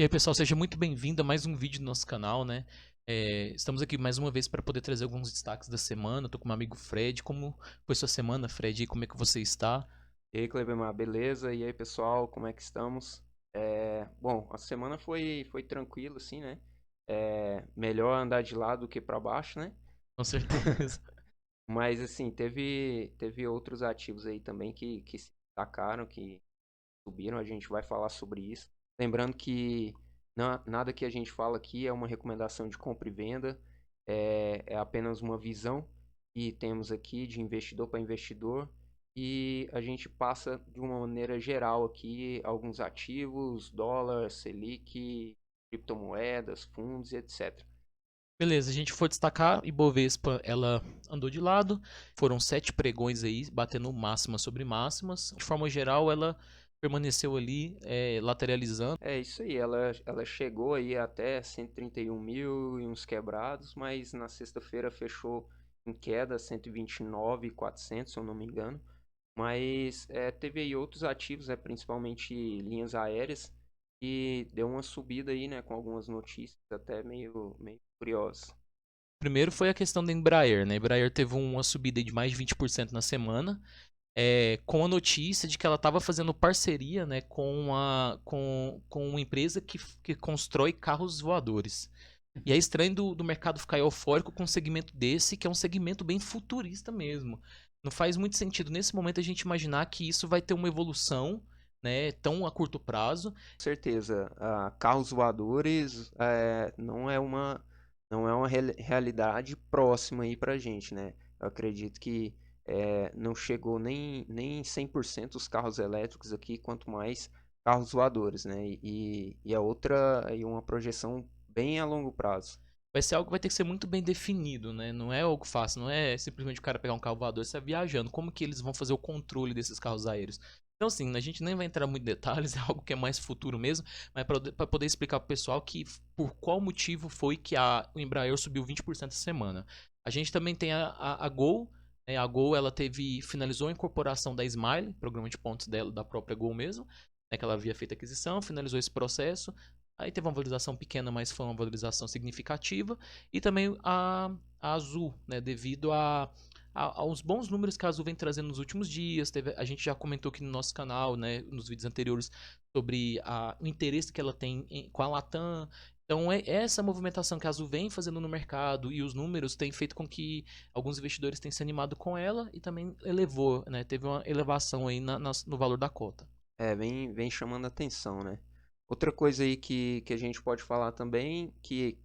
E aí, pessoal, seja muito bem-vindo a mais um vídeo do nosso canal, né? Estamos aqui mais uma vez para poder trazer alguns destaques da semana. Tô com meu amigo Fred. Como foi sua semana, Fred? E como é que você está? E aí, Clebemar, beleza? E aí, pessoal, como é que estamos? Bom, a semana foi tranquila, assim, né? Melhor andar de lado do que para baixo, né? Com certeza. Mas, assim, teve outros ativos aí também que se destacaram, que subiram, a gente vai falar sobre isso. Lembrando que nada que a gente fala aqui é uma recomendação de compra e venda, é apenas uma visão que temos aqui de investidor para investidor e a gente passa de uma maneira geral aqui alguns ativos, dólar, Selic, criptomoedas, fundos e etc. Beleza, a gente for destacar, Ibovespa, ela andou de lado. Foram 7 pregões aí, batendo máximas sobre máximas. De forma geral, ela permaneceu ali, lateralizando. É isso aí, ela chegou aí até 131 mil e uns quebrados, mas na sexta-feira fechou em queda, 129.400, se eu não me engano. Mas teve aí outros ativos, principalmente linhas aéreas, e deu uma subida aí, né, com algumas notícias até meio curiosas. Primeiro foi a questão da Embraer, né? A Embraer teve uma subida aí de mais de 20% na semana. Com a notícia de que ela estava fazendo parceria, né, com uma empresa que constrói carros voadores. E é estranho do mercado ficar eufórico com um segmento desse, que é um segmento bem futurista mesmo. Não faz muito sentido nesse momento a gente imaginar que isso vai ter uma evolução, né, tão a curto prazo. Com certeza, carros voadores não é uma realidade próxima aí pra gente, né? Eu acredito que não chegou nem 100% os carros elétricos aqui, quanto mais carros voadores, né? E é outra, e uma projeção bem a longo prazo. Vai ser algo que vai ter que ser muito bem definido, né? Não é algo fácil, não é simplesmente o cara pegar um carro voador e sair viajando. Como que eles vão fazer o controle desses carros aéreos? Então, assim, a gente nem vai entrar muito em detalhes, é algo que é mais futuro mesmo, mas para poder explicar pro pessoal que por qual motivo foi que o Embraer subiu 20% essa semana. A gente também tem a Gol, né? A Gol, ela finalizou a incorporação da Smile, programa de pontos dela, da própria Gol mesmo, né, que ela havia feito a aquisição, finalizou esse processo. Aí teve uma valorização pequena, mas foi uma valorização significativa. E também a Azul, né, devido aos bons números que a Azul vem trazendo nos últimos dias. A gente já comentou aqui no nosso canal, né, nos vídeos anteriores, sobre o interesse que ela tem com a Latam. Então, essa movimentação que a Azul vem fazendo no mercado e os números têm feito com que alguns investidores tenham se animado com ela e também elevou, né, teve uma elevação aí no valor da cota. Vem chamando atenção, né? Outra coisa aí que a gente pode falar também, que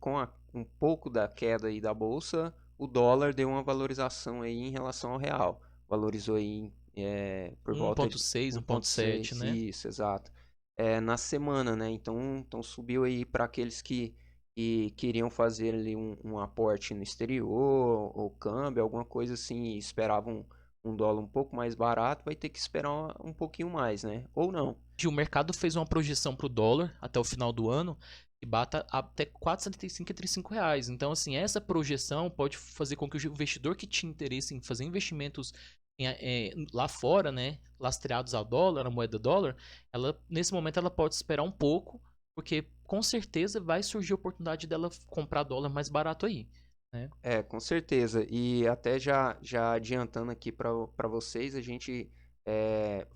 um pouco da queda aí da bolsa, o dólar deu uma valorização aí em relação ao real. Valorizou aí por volta de 1,6, 1,7, 1,6, né? isso, exato. Na semana, né? Então subiu aí para aqueles que queriam fazer ali um aporte no exterior, ou câmbio, alguma coisa assim, e esperavam um dólar um pouco mais barato, vai ter que esperar um pouquinho mais, né? Ou não. O mercado fez uma projeção para o dólar até o final do ano que bata até 4,75 entre R$ 5. Então, assim, essa projeção pode fazer com que o investidor que tinha interesse em fazer investimentos lá fora, né, lastreados ao dólar, a moeda dólar, nesse momento ela pode esperar um pouco, porque com certeza vai surgir a oportunidade dela comprar dólar mais barato aí, né? Com certeza. E até já adiantando aqui para vocês, a gente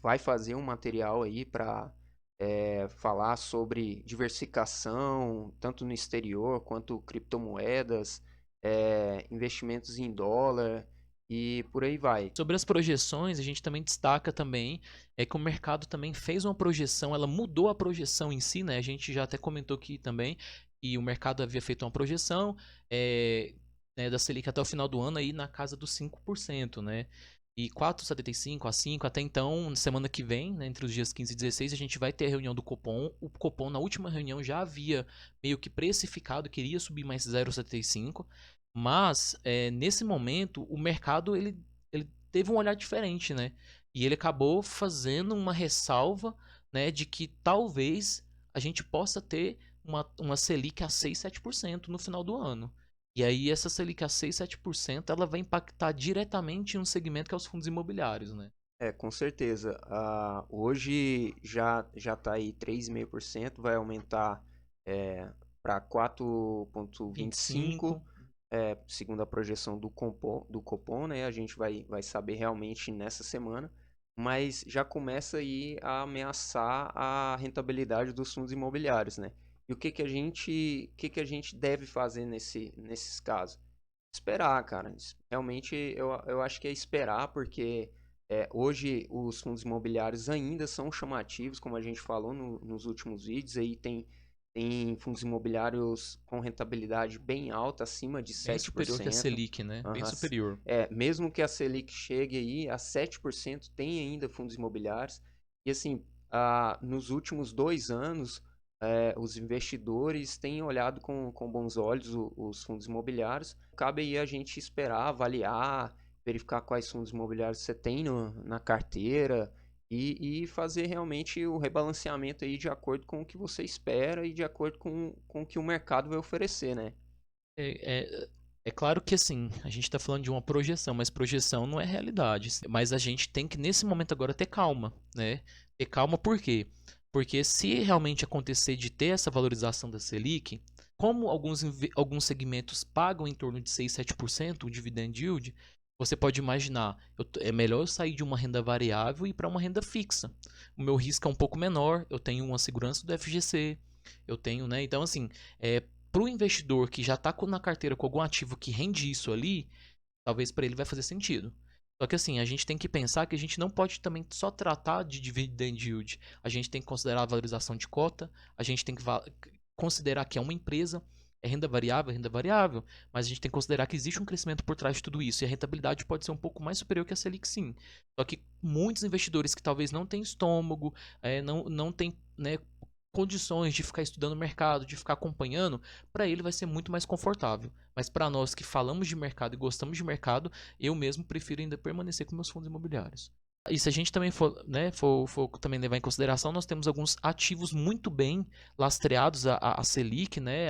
vai fazer um material aí para falar sobre diversificação, tanto no exterior quanto criptomoedas, investimentos em dólar e por aí vai. Sobre as projeções, a gente também destaca também que o mercado também fez uma projeção, ela mudou a projeção em si, né? A gente já até comentou aqui também que o mercado havia feito uma projeção né, da Selic até o final do ano aí na casa dos 5%, né? E 4,75 a 5, até então, semana que vem, né, entre os dias 15 e 16, a gente vai ter a reunião do Copom. O Copom, na última reunião, já havia meio que precificado, queria subir mais 0,75. Mas, nesse momento, o mercado ele teve um olhar diferente, né? E ele acabou fazendo uma ressalva, né, de que talvez a gente possa ter uma Selic a 6, 7% no final do ano. E aí essa Selic a 6, 7%, ela vai impactar diretamente em um segmento que é os fundos imobiliários, né? Com certeza. Hoje já está aí 3,5%, vai aumentar para 4,25, 25. segundo a projeção do Copom, né? A gente vai saber realmente nessa semana, mas já começa aí a ameaçar a rentabilidade dos fundos imobiliários, né? E o que que a gente deve fazer nesses casos? Esperar, cara. Realmente eu acho que é esperar, porque hoje os fundos imobiliários ainda são chamativos, como a gente falou nos últimos vídeos. Aí tem fundos imobiliários com rentabilidade bem alta, acima de Bem superior que a 7%. Selic, né? Bem Aham. superior. Mesmo que a Selic chegue aí a 7%, tem ainda fundos imobiliários. E assim, nos últimos 2 anos, os investidores têm olhado com bons olhos os fundos imobiliários. Cabe aí a gente esperar, avaliar, verificar quais fundos imobiliários você tem na carteira e fazer realmente o rebalanceamento aí de acordo com o que você espera e de acordo com o que o mercado vai oferecer, né? É claro que assim, a gente está falando de uma projeção, mas projeção não é realidade. Mas a gente tem que, nesse momento agora, ter calma, né? Ter calma por quê? Porque se realmente acontecer de ter essa valorização da Selic, como alguns segmentos pagam em torno de 6, 7% o dividend yield, você pode imaginar, é melhor eu sair de uma renda variável e ir para uma renda fixa. O meu risco é um pouco menor, eu tenho uma segurança do FGC, eu tenho, né? Então, assim, para o investidor que já está na carteira com algum ativo que rende isso ali, talvez para ele vai fazer sentido. Só que assim, a gente tem que pensar que a gente não pode também só tratar de dividend yield. A gente tem que considerar a valorização de cota, a gente tem que considerar que é uma empresa, é renda variável, mas a gente tem que considerar que existe um crescimento por trás de tudo isso e a rentabilidade pode ser um pouco mais superior que a Selic, sim. Só que muitos investidores que talvez não têm estômago, não têm, né, condições de ficar estudando o mercado, de ficar acompanhando, para ele vai ser muito mais confortável. Mas para nós que falamos de mercado e gostamos de mercado, eu mesmo prefiro ainda permanecer com meus fundos imobiliários. E se a gente também for também levar em consideração, nós temos alguns ativos muito bem lastreados a Selic, né,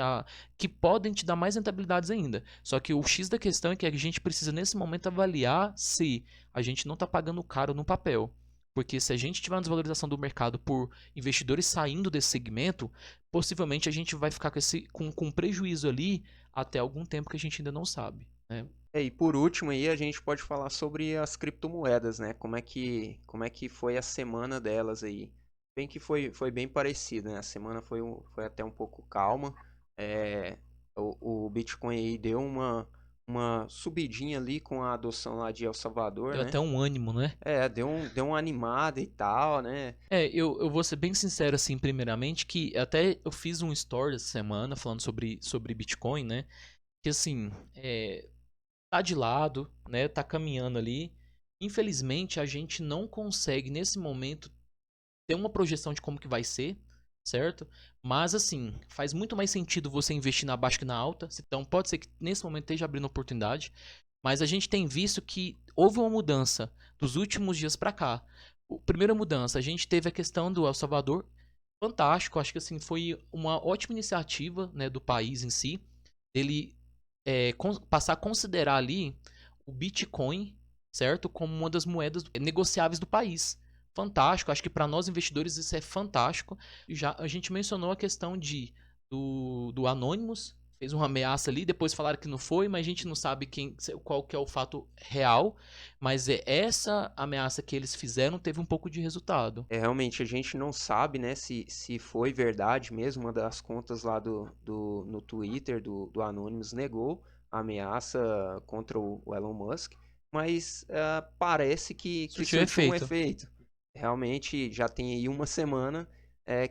que podem te dar mais rentabilidades ainda. Só que o X da questão é que a gente precisa nesse momento avaliar se a gente não está pagando caro no papel. Porque se a gente tiver uma desvalorização do mercado por investidores saindo desse segmento, possivelmente a gente vai ficar com prejuízo ali até algum tempo que a gente ainda não sabe, né? E por último aí a gente pode falar sobre as criptomoedas, né? Como é que foi a semana delas aí? Bem que foi bem parecido, né? A semana foi até um pouco calma. É, o Bitcoin aí deu uma subidinha ali com a adoção lá de El Salvador, Deu né? até um ânimo, né? Deu uma animada e tal, né? Eu vou ser bem sincero, assim, primeiramente, que até eu fiz um story essa semana falando sobre Bitcoin, né? Que assim, tá de lado, né? Tá caminhando ali. Infelizmente, a gente não consegue, nesse momento, ter uma projeção de como que vai ser, certo? Mas assim, faz muito mais sentido você investir na baixa que na alta. Então pode ser que nesse momento esteja abrindo oportunidade, mas a gente tem visto que houve uma mudança dos últimos dias para cá. Primeira mudança, a gente teve a questão do El Salvador, fantástico, acho que assim foi uma ótima iniciativa, né, do país em si, ele passar a considerar ali o Bitcoin, certo, como uma das moedas negociáveis do país. Fantástico, acho que para nós investidores isso é fantástico. Já a gente mencionou a questão do Anonymous, fez uma ameaça ali, depois falaram que não foi, mas a gente não sabe qual que é o fato real, mas essa ameaça que eles fizeram teve um pouco de resultado. Realmente a gente não sabe, né, se foi verdade mesmo. Uma das contas lá no Twitter do Anonymous negou a ameaça contra o Elon Musk, mas parece que Surtiu surtiu um efeito. efeito. Realmente já tem aí uma semana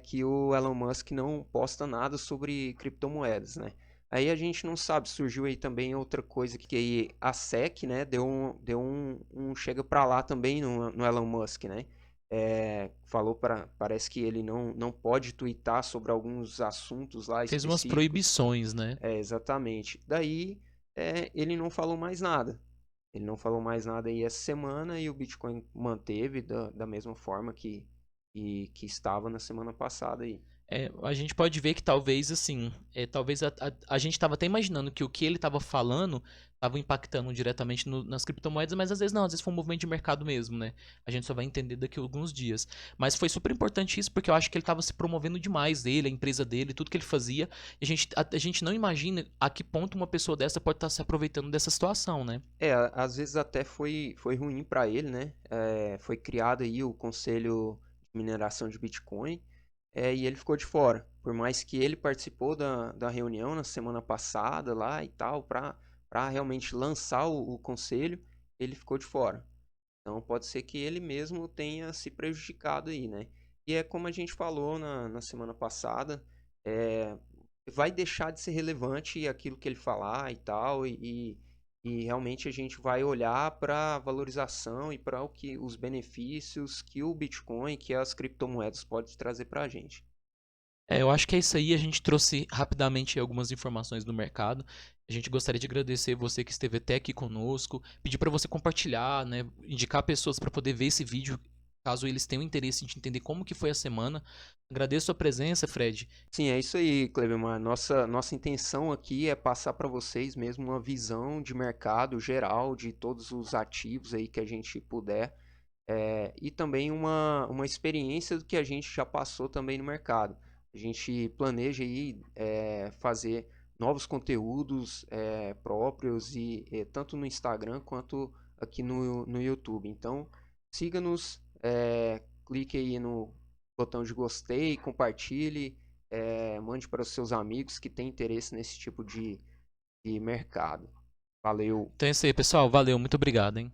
que o Elon Musk não posta nada sobre criptomoedas, né? Aí a gente não sabe, surgiu aí também outra coisa que aí a SEC, né, deu um chega pra lá também no Elon Musk, né? Parece que ele não pode twittar sobre alguns assuntos lá Fez umas específicos. proibições, né? Exatamente. Daí ele não falou mais nada. Ele não falou mais nada aí essa semana e o Bitcoin manteve da mesma forma que estava na semana passada aí. A gente pode ver que talvez, assim, talvez a gente estava até imaginando que o que ele estava falando estava impactando diretamente nas criptomoedas, mas às vezes não, às vezes foi um movimento de mercado mesmo, né? A gente só vai entender daqui a alguns dias. Mas foi super importante isso, porque eu acho que ele estava se promovendo demais, ele, a empresa dele, tudo que ele fazia, e a gente não imagina a que ponto uma pessoa dessa pode estar se aproveitando dessa situação, né? Às vezes até foi ruim para ele, né? Foi criado aí o Conselho de Mineração de Bitcoin, e ele ficou de fora. Por mais que ele participou da reunião na semana passada lá e tal, para realmente lançar o conselho, ele ficou de fora. Então pode ser que ele mesmo tenha se prejudicado aí, né? E é como a gente falou na semana passada, é, vai deixar de ser relevante aquilo que ele falar e tal, e realmente a gente vai olhar para a valorização e para os benefícios que o Bitcoin, que as criptomoedas podem trazer para a gente. Eu acho que é isso aí. A gente trouxe rapidamente algumas informações do mercado. A gente gostaria de agradecer você que esteve até aqui conosco, pedir para você compartilhar, né, indicar pessoas para poder ver esse vídeo, caso eles tenham interesse em te entender como que foi a semana. Agradeço a presença, Fred. Sim, é isso aí, Clebemar. Nossa intenção aqui é passar para vocês mesmo uma visão de mercado geral de todos os ativos aí que a gente puder, e também uma experiência do que a gente já passou também no mercado. A gente planeja aí fazer novos conteúdos próprios tanto no Instagram quanto aqui no YouTube. Então, siga-nos, clique aí no botão de gostei, compartilhe, mande para os seus amigos que têm interesse nesse tipo de mercado. Valeu! Então é isso aí, pessoal. Valeu, muito obrigado, hein?